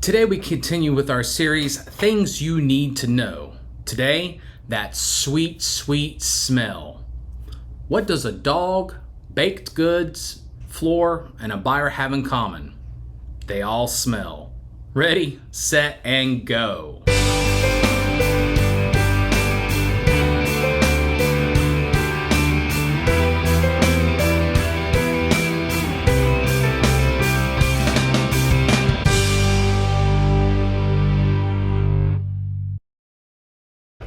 Today we continue with our series, Things You Need to Know. Today, that sweet, sweet smell. What does a dog, baked goods, floor, and a buyer have in common? They all smell. Ready, set, and go.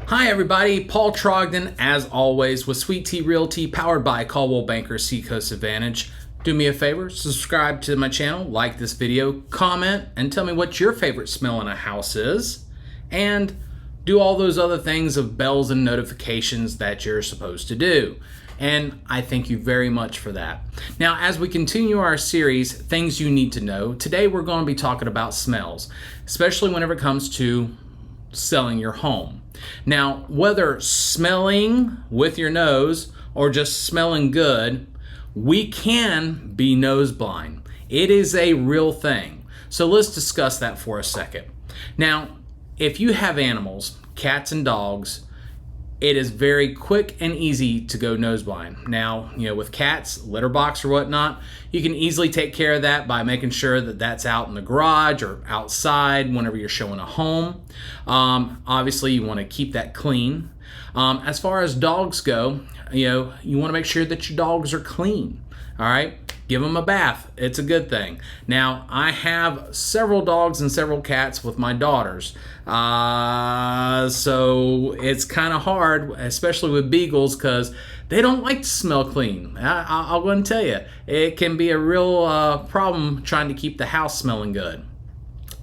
Hi everybody, Paul Trogdon as always with Sweet Tea Realty powered by Caldwell Banker Seacoast Advantage. Do me a favor, subscribe to my channel, like this video, comment, and tell me what your favorite smell in a house is. And do all those other things of bells and notifications that you're supposed to do. And I thank you very much for that. Now, as we continue our series, Things You Need to Know, today we're going to be talking about smells, especially whenever it comes to selling your home. Now, whether smelling with your nose or just smelling good, we can be nose blind. It is a real thing. So let's discuss that for a second. Now, if you have animals, cats and dogs, it is very quick and easy to go nose blind. Now, with cats, litter box or whatnot, you can easily take care of that by making sure that that's out in the garage or outside whenever you're showing a home. Obviously, you want to keep that clean. As far as dogs go, you want to make sure that your dogs are clean. All right, give them a bath. It's a good thing. Now, I have several dogs and several cats with my daughters. So it's kind of hard, especially with beagles, because they don't like to smell clean. I'll go and tell you, it can be a real problem trying to keep the house smelling good.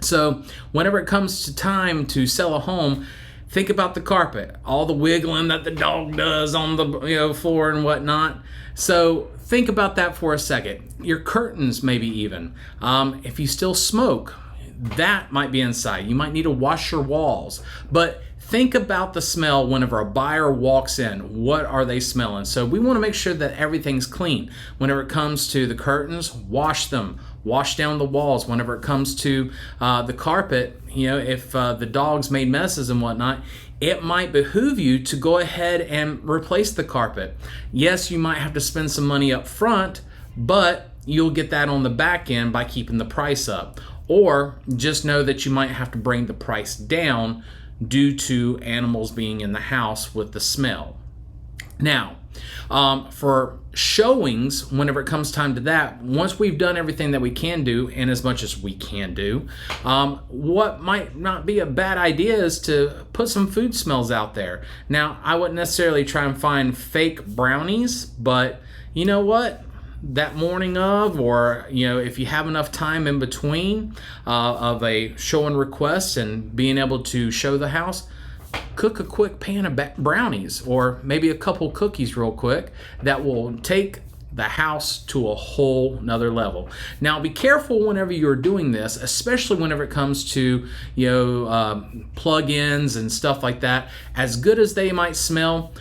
So whenever it comes to time to sell a home, think about the carpet, all the wiggling that the dog does on the floor and whatnot. So think about that for a second. Your curtains, maybe even. If you still smoke, that might be inside. You might need to wash your walls. But think about the smell whenever a buyer walks in. What are they smelling? So we want to make sure that everything's clean. Whenever it comes to the curtains, wash them. Wash down the walls. Whenever it comes to the carpet, if the dogs made messes and whatnot, it might behoove you to go ahead and replace the carpet. Yes, you might have to spend some money up front, but you'll get that on the back end by keeping the price up. Or just know that you might have to bring the price down due to animals being in the house with the smell. Now, for showings, whenever it comes time to that, once we've done everything that we can do, and as much as we can do, what might not be a bad idea is to put some food smells out there. Now, I wouldn't necessarily try and find fake brownies, but you know what? That morning of, or if you have enough time in between of a show and request and being able to show the house, cook a quick pan of brownies or maybe a couple cookies real quick that will take the house to a whole nother level. Now, be careful whenever you're doing this, especially whenever it comes to plug-ins and stuff like that. As good as they might smell,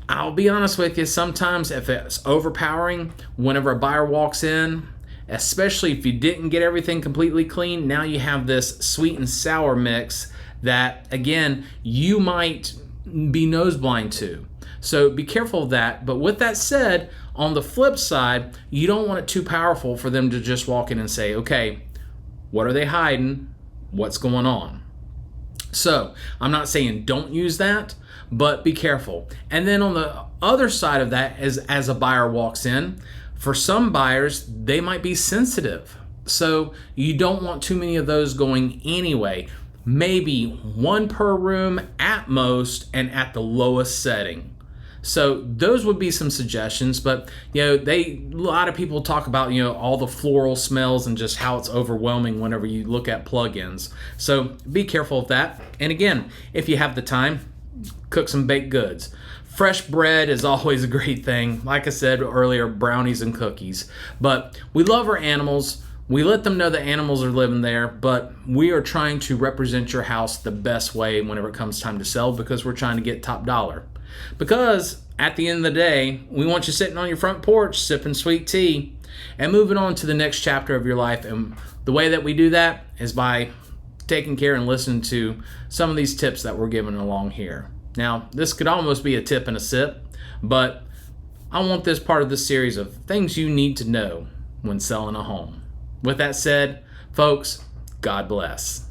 I'll be honest with you, sometimes if it's overpowering, whenever a buyer walks in, especially if you didn't get everything completely clean, now you have this sweet and sour mix that, again, you might be nose blind to. So be careful of that. But with that said, on the flip side, you don't want it too powerful for them to just walk in and say, okay, what are they hiding? What's going on? So I'm not saying don't use that, but be careful. And then on the other side of that, as a buyer walks in, for some buyers, they might be sensitive. So you don't want too many of those going anyway. Maybe one per room at most and at the lowest setting. So those would be some suggestions, but a lot of people talk about all the floral smells and just how it's overwhelming whenever you look at plugins. So be careful of that. And again, if you have the time, cook some baked goods. Fresh bread is always a great thing. Like I said earlier, brownies and cookies. But we love our animals. We let them know that animals are living there, but we are trying to represent your house the best way whenever it comes time to sell, because we're trying to get top dollar. Because at the end of the day, we want you sitting on your front porch sipping sweet tea and moving on to the next chapter of your life and The way that we do that is by taking care and listening to some of these tips that we're giving along here. Now, this could almost be a tip and a sip, but I want this part of the series of things you need to know when selling a home. With that said, folks, God bless.